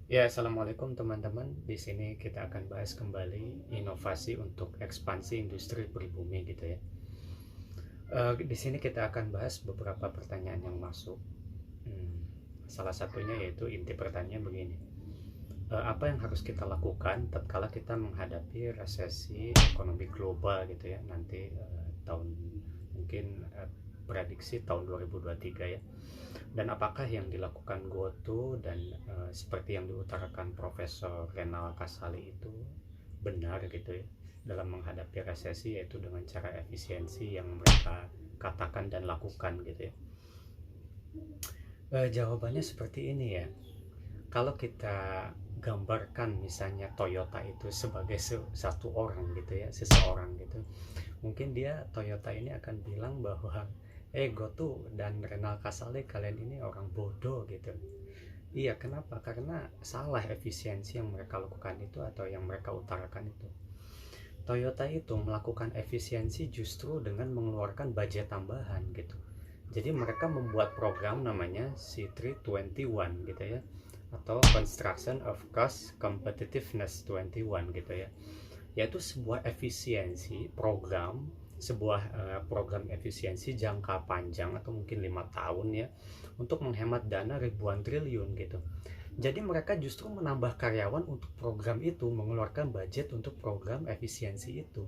Ya, assalamualaikum teman-teman. Di sini kita akan bahas kembali inovasi untuk ekspansi industri pribumi gitu ya. Di sini kita akan bahas beberapa pertanyaan yang masuk. Hmm, Salah satunya yaitu inti pertanyaan begini. Apa yang harus kita lakukan tatkala kita menghadapi resesi ekonomi global gitu ya nanti tahun mungkin prediksi tahun 2023 ya. Dan apakah yang dilakukan Goto dan seperti yang diutarakan Profesor Renal Kasali itu benar gitu ya dalam menghadapi resesi, yaitu dengan cara efisiensi yang mereka katakan dan lakukan gitu ya. Jawabannya seperti ini ya. Kalau kita gambarkan misalnya Toyota itu sebagai satu orang gitu ya, seseorang gitu, mungkin dia Toyota ini akan bilang bahwa Goto dan Renal Kasali, kalian ini orang bodoh gitu. Iya, kenapa? Karena salah efisiensi yang mereka lakukan itu atau yang mereka utarakan itu. Toyota itu melakukan efisiensi justru dengan mengeluarkan budget tambahan gitu. Jadi mereka membuat program namanya C321 gitu ya, atau Construction of Cost Competitiveness 21 gitu ya, yaitu sebuah efisiensi program, sebuah program efisiensi jangka panjang atau mungkin 5 tahun ya, untuk menghemat dana ribuan triliun gitu. Jadi mereka justru menambah karyawan untuk program itu, mengeluarkan budget untuk program efisiensi itu.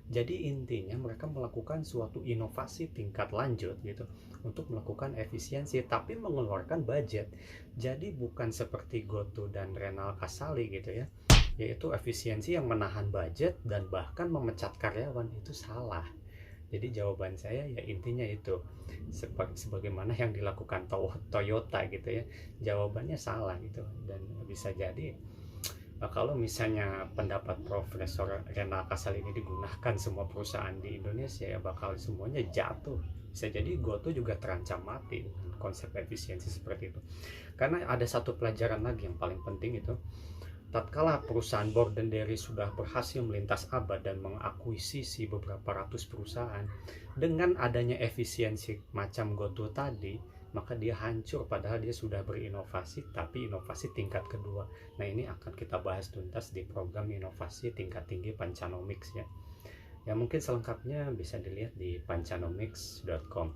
Jadi intinya mereka melakukan suatu inovasi tingkat lanjut gitu untuk melakukan efisiensi tapi mengeluarkan budget. Jadi bukan seperti Goto dan Renal Kasali gitu ya, yaitu efisiensi yang menahan budget dan bahkan memecat karyawan. Itu salah. Jadi jawaban saya ya intinya itu sebagaimana yang dilakukan Toyota gitu ya. Jawabannya salah gitu, dan bisa jadi kalau misalnya pendapat Profesor Renal Kasal ini digunakan semua perusahaan di Indonesia, ya bakal semuanya jatuh. Bisa jadi Goto juga terancam mati dengan konsep efisiensi seperti itu. Karena ada satu pelajaran lagi yang paling penting itu, tatkala perusahaan Borden Dairy sudah berhasil melintas abad dan mengakuisisi beberapa ratus perusahaan dengan adanya efisiensi macam Goto tadi, maka dia hancur padahal dia sudah berinovasi, tapi inovasi tingkat kedua. Nah, ini akan kita bahas tuntas di program inovasi tingkat tinggi Pancanomics ya. Ya, mungkin selengkapnya bisa dilihat di pancanomics.com.